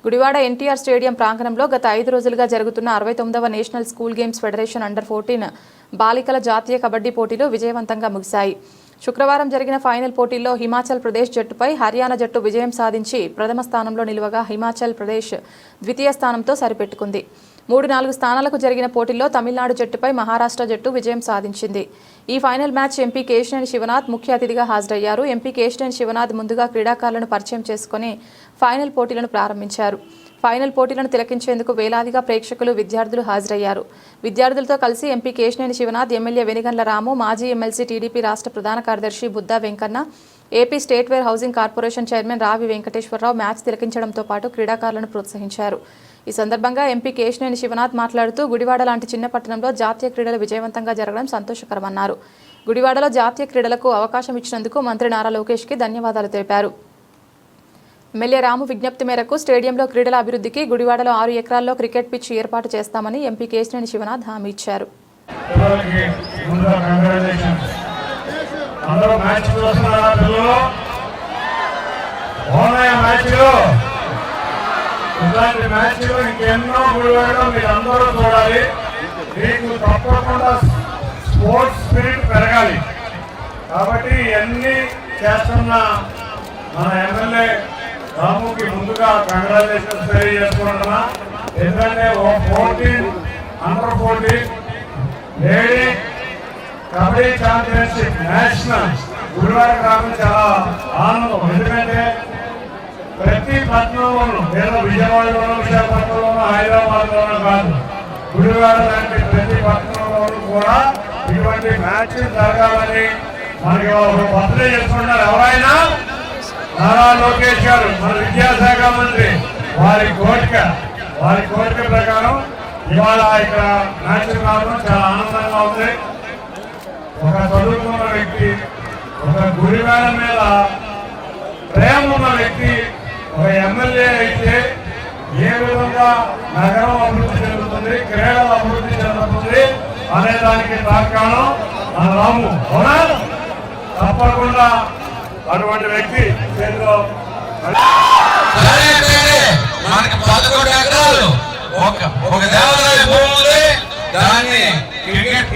గుడివాడ ఎన్టీఆర్ స్టేడియం ప్రాంగణంలో గత 5 రోజులుగా జరుగుతున్న 69వ national school games federation under 14 బాలికల జాతీయ కబడ్డీ పోటీలు విజయవంతంగా ముగిశాయి. శుక్రవారం జరిగిన ఫైనల్ పోటీల్లో హిమాచల్ ప్రదేశ్ జట్టుపై హర్యానా జట్టు విజయం సాధించి ప్రథమ స్థానంలో నిలువగా హిమాచల్ ప్రదేశ్ ద్వితీయ స్థానంతో సరిపెట్టుకుంది. 3-4 స్థానాలకు జరిగిన పోటీల్లో తమిళనాడు జట్టుపై మహారాష్ట్ర జట్టు విజయం సాధించింది. ఈ final match MP Kesineni Sivanath ముఖ్య అతిథిగా హాజరయ్యారు. ఎంపీ కేశినేని శివనాథ్ ముందుగా క్రీడాకారులను పరిచయం చేసుకుని ఫైనల్ పోటీలను ప్రారంభించారు. ఫైనల్ పోటీలను తిలకించేందుకు వేలాదిగా ప్రేక్షకులు, విద్యార్థులు హాజరయ్యారు. విద్యార్థులతో కలిసి ఎంపీ కేశినేని శివనాథ్, ఎమ్మెల్యే వెనిగండ్ల రాము, మాజీ ఎమ్మెల్సీ టీడీపీ రాష్ట్ర ప్రధాన కార్యదర్శి Budda Venkanna, AP state warehousing corporation chairman Ravi Venkateswararao match తిలకించడంతో పాటు క్రీడాకారులను ప్రోత్సహించారు. ఈ సందర్భంగా ఎంపీ కేశినేని శివనాథ్ మాట్లాడుతూ గుడివాడ లాంటి చిన్న పట్టణంలో జాతీయ క్రీడలు విజయవంతంగా జరగడం సంతోషకరమన్నారు. గుడివాడలో జాతీయ క్రీడలకు అవకాశం ఇచ్చినందుకు మంత్రి నారా లోకేష్కి ధన్యవాదాలు తెలిపారు. ఎమ్మెల్యే రాము విజ్ఞప్తి మేరకు స్టేడియంలో క్రీడల అభివృద్ధికి గుడివాడలో 6 ఎకరాల్లో క్రికెట్ పిచ్ ఏర్పాటు చేస్తామని ఎంపీ కేశినేని శివనాథ్ హామీ ఇచ్చారు. కాబట్టి ఇవన్నీ చేస్తున్న మన ఎమ్మెల్యే రాముకి ముందుగా కంగ్రాచులేషన్స్ తెలియజేసుకుంటున్నా. ఎందుకంటే under 14 lady kabaddi championship national గుడివాడకు రావడం చాలా ఆనందం. ఎందుకంటే ప్రతి పట్టణంలోనూ ఏదో విజయవాడలోనూ, విశాఖపట్నంలోనూ, హైదరాబాద్లోనూ కాదు, గుడివాడ లాంటి ప్రతి పట్టణంలోనూ కూడా ఇటువంటి మ్యాచ్లు జరగాలని మనకి బర్త్డే చేసుకుంటారు. ఎవరైనా నారా లోకేష్ గారు మన విద్యాశాఖ మంత్రి వారి కోరిక ప్రకారం ఇవాళ ఇక్కడ మ్యాచ్లు కావడం చాలా ఆనందంగా ఉంది. ఒక చదువుకున్న వ్యక్తి, ఒక గుడివాడ మీద ప్రేమ ఉన్న వ్యక్తి, ఒక ఎమ్మెల్యే అయితే ఏ విధంగా నగరం అభివృద్ధి చెందుతుంది, క్రీడలు అభివృద్ధి చెందుతుంది అనే దానికి తార్కాణం మన రాము. అవునా? తప్పకుండా అటువంటి వ్యక్తి చేతిలో మనకి 11 ఎకరాలు ఒక దేవాలయ భూమి దాన్ని క్రికెట్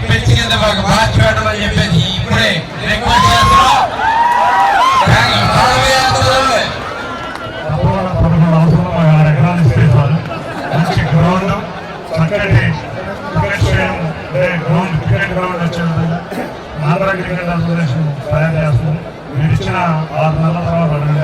పిచ్ కింద మనకు మార్చి పెట్టమని చెప్పేసి ఇప్పుడే రిక్వెస్ట్ చేస్తున్నాం. మంచి గ్రౌండ్, చక్కటి క్రికెట్ గ్రౌండ్ వచ్చింది. ఆంధ్ర క్రికెట్ అసోసియేషన్ తయారు చేస్తుంది. ఇచ్చిన 6 నెలల తర్వాత 2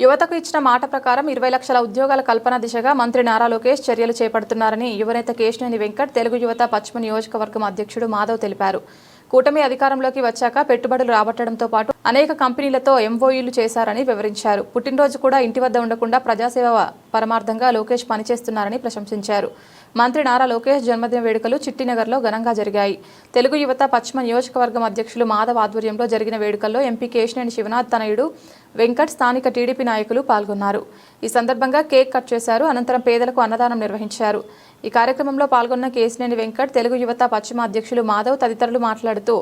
యువతకు ఇచ్చిన మాట ప్రకారం 20 లక్షల ఉద్యోగాల కల్పన దిశగా మంత్రి నారా లోకేష్ చర్యలు చేపడుతున్నారని యువనేత కేశినేని వెంకట్, తెలుగు యువత పశ్చిమ నియోజకవర్గం అధ్యక్షుడు మాధవ్ తెలిపారు. కూటమి అధికారంలోకి వచ్చాక పెట్టుబడులు రాబట్టడంతో పాటు అనేక కంపెనీలతో ఎంఓయూలు చేశారని వివరించారు. పుట్టినరోజు కూడా ఇంటి వద్ద ఉండకుండా ప్రజాసేవ పరమార్థంగా లోకేష్ పనిచేస్తున్నారని ప్రశంసించారు. మంత్రి నారా లోకేష్ జన్మదిన వేడుకలు చిట్టినగర్లో ఘనంగా జరిగాయి. తెలుగు యువత పశ్చిమ నియోజకవర్గం అధ్యక్షులు మాధవ్ ఆధ్వర్యంలో జరిగిన వేడుకల్లో ఎంపీ కేశినేని శివనాథ్ తనయుడు వెంకట్, స్థానిక టీడీపీ నాయకులు పాల్గొన్నారు. ఈ సందర్భంగా కేక్ కట్ చేశారు. అనంతరం పేదలకు అన్నదానం నిర్వహించారు. ఈ కార్యక్రమంలో పాల్గొన్న కేశినేని వెంకట్, తెలుగు యువత పశ్చిమ అధ్యక్షులు మాధవ్ తదితరులు మాట్లాడుతూ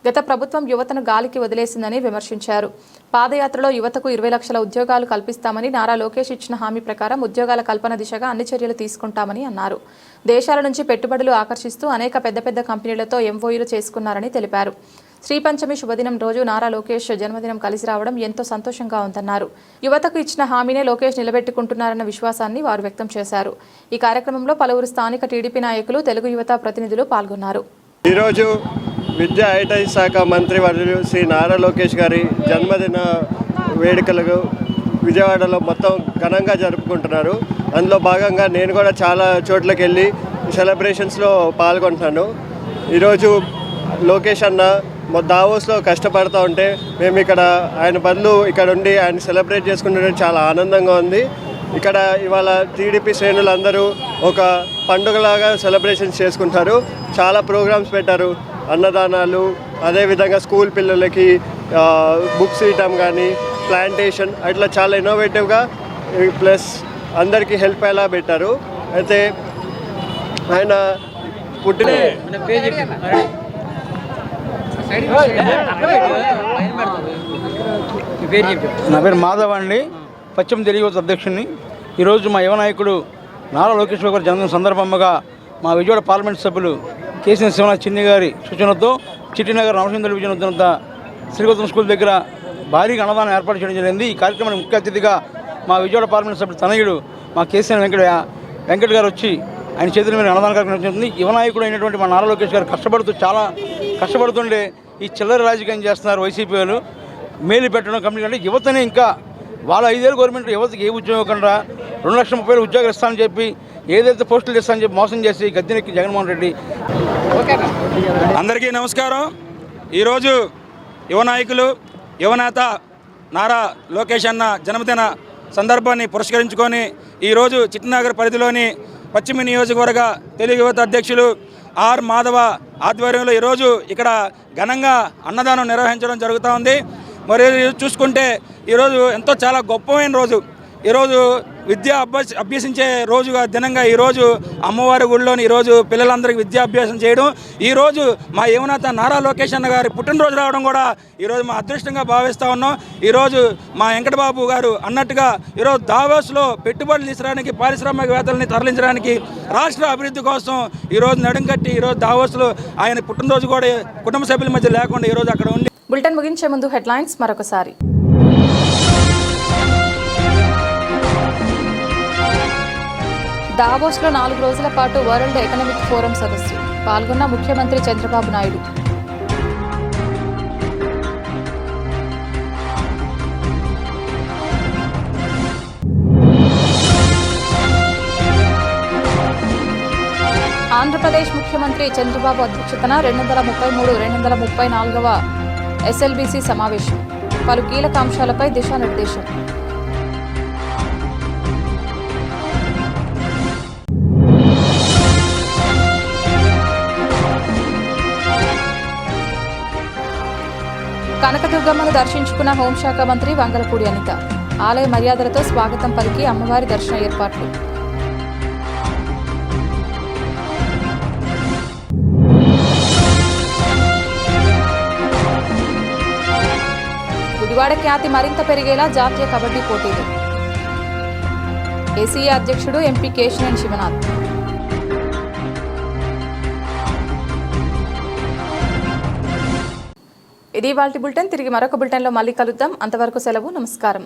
గత ప్రభుత్వం యువతను గాలికి వదిలేసిందని విమర్శించారు. పాదయాత్రలో యువతకు 20 లక్షల ఉద్యోగాలు కల్పిస్తామని, నారా లోకేష్ ఇచ్చిన హామీ ప్రకారం ఉద్యోగాల కల్పన దిశగా అన్ని చర్యలు తీసుకుంటామని అన్నారు. దేశాల నుంచి పెట్టుబడులు ఆకర్షిస్తూ అనేక పెద్ద కంపెనీలతో ఎంఓయూలు చేసుకున్నారని తెలిపారు. శ్రీపంచమి శుభదినం రోజు నారా లోకేష్ జన్మదినం కలిసి రావడం ఎంతో సంతోషంగా ఉందన్నారు. యువతకు ఇచ్చిన హామీనే లోకేష్ నిలబెట్టుకుంటున్నారన్న విశ్వాసాన్ని వారు వ్యక్తం చేశారు. ఈ కార్యక్రమంలో పలువురు స్థానిక టీడీపీ నాయకులు, తెలుగు యువత ప్రతినిధులు పాల్గొన్నారు. ఈరోజు విద్యా ఐటీ శాఖ మంత్రి వర్యులు శ్రీ నారా లోకేష్ గారి జన్మదిన వేడుకలకు విజయవాడలో మొత్తం ఘనంగా జరుపుకుంటున్నారు. అందులో భాగంగా నేను కూడా చాలా చోట్లకి వెళ్ళి సెలబ్రేషన్స్లో పాల్గొంటున్నాను. ఈరోజు లోకేష్ అన్న దావోస్లో కష్టపడుతూ ఉంటే మేము ఇక్కడ ఆయన బదులు ఇక్కడ ఉండి ఆయన సెలబ్రేట్ చేసుకుంటే చాలా ఆనందంగా ఉంది. ఇక్కడ ఇవాళ టీడీపీ శ్రేణులందరూ ఒక పండుగలాగా సెలబ్రేషన్స్ చేసుకుంటారు. చాలా ప్రోగ్రామ్స్ పెట్టారు, అన్నదానాలు, అదేవిధంగా స్కూల్ పిల్లలకి బుక్స్ ఇవ్వటం కానీ ప్లాంటేషన్ అట్లా చాలా ఇన్నోవేటివ్గా ప్లస్ అందరికీ హెల్ప్ అయ్యేలా పెట్టారు. అయితే ఆయన పుట్టిన నా పేరు మాధవ్ అండి, పశ్చిమ తెలుగు యువత అధ్యక్షుడిని. ఈరోజు మా యువ నాయకుడు నారా లోకేష్ బాబు గారి జన్మదిన సందర్భంగా మా విజయవాడ పార్లమెంట్ సభ్యులు కేసీఆర్ శివనాథ్ చిన్ని గారి సూచనతో చిట్టినగర్ రామచంద్ర డివిజన్ వద్ద శ్రీగౌతమ్ స్కూల్ దగ్గర భారీగా అన్నదానం ఏర్పాటు చేయడం జరిగింది. ఈ కార్యక్రమానికి ముఖ్య అతిథిగా మా విజయవాడ పార్లమెంట్ సభ్యులు తనయుడు మా కేసీఆర్ వెంకట్ గారు వచ్చి ఆయన చేతుల మీద అన్నదాన కార్యక్రమం జరుగుతుంది. యువ నాయకుడు అయినటువంటి మా నారా లోకేష్ గారు చాలా కష్టపడుతుండే ఈ చిల్లర రాజకీయం చేస్తున్నారు వైసీపీ వాళ్ళు. మేలు పెట్టడం కంపెనీ అంటే యువతని ఇంకా వాళ్ళ 5 ఏళ్ళు గవర్నమెంట్ యువతకి ఏ ఉద్యోగం ఇవ్వకుండా 2,30,000 ఉద్యోగాలు ఇస్తానని చెప్పి ఏదైతే పోస్టులు ఇస్తానని చెప్పి మోసం చేసి గద్దెనెక్కి జగన్మోహన్ రెడ్డి. అందరికీ నమస్కారం. ఈరోజు యువ నాయకులు యువనేత నారా లోకేష్ అన్న జన్మదిన సందర్భాన్ని పురస్కరించుకొని ఈరోజు చిట్టినగర్ పరిధిలోని పశ్చిమ నియోజకవర్గ తెలుగు యువత అధ్యక్షులు ఆర్ మాధవ ఆధ్వర్యంలో ఈరోజు ఇక్కడ ఘనంగా అన్నదానం నిర్వహించడం జరుగుతూ ఉంది. మరి చూసుకుంటే ఈరోజు ఎంతో చాలా గొప్పమైన రోజు. ఈరోజు విద్య అభ్యసించే రోజుగా దినంగా ఈరోజు అమ్మవారి గుడిలోని ఈరోజు పిల్లలందరికీ విద్యాభ్యాసం చేయడం, ఈరోజు మా యువనేత నారా లోకేష్ అన్న గారి పుట్టినరోజు రావడం కూడా ఈరోజు మా అదృష్టంగా భావిస్తూ ఉన్నాం. ఈరోజు మా వెంకటబాబు గారు అన్నట్టుగా ఈరోజు దావోస్లో పెట్టుబడులు తీసుకురావడానికి పారిశ్రామికవేత్తలని తరలించడానికి రాష్ట్ర అభివృద్ధి కోసం ఈరోజు నడుంకట్టి ఈరోజు దావోస్లో ఆయన పుట్టినరోజు కూడా కుటుంబ సభ్యుల మధ్య లేకుండా ఈరోజు అక్కడ ఉండి. బులెటిన్ ముగించే ముందు హెడ్లైన్స్ మరొకసారి. దావోస్లో 4 రోజుల పాటు వరల్డ్ ఎకనామిక్ ఫోరం సదస్సు పాల్గొన్న ముఖ్యమంత్రి చంద్రబాబు నాయుడు. ఆంధ్రప్రదేశ్ ముఖ్యమంత్రి చంద్రబాబు అధ్యక్షతన 233-234వ ఎస్ఎల్బీసీ సమావేశం. పలు కీలక అంశాలపై దిశానిర్దేశం. కనకదుర్గమ్మను దర్శించుకున్న హోంశాఖ మంత్రి వంగలపూడి అనిత. ఆలయ మర్యాదలతో స్వాగతం పలికి అమ్మవారి దర్శన ఏర్పాట్లు. గుడివాడ ఖ్యాతి మరింత పెరిగేలా జాతీయ కబడ్డీ పోటీలు. ఏసీఏ అధ్యక్షుడు ఎంపీ కేశినేని శివనాథ్. ఇది ఇవాల్టి బులెటిన్. తిరిగి మరొక బులెటిన్లో మళ్ళీ కలుద్దాం. అంతవరకు సెలవు. నమస్కారం.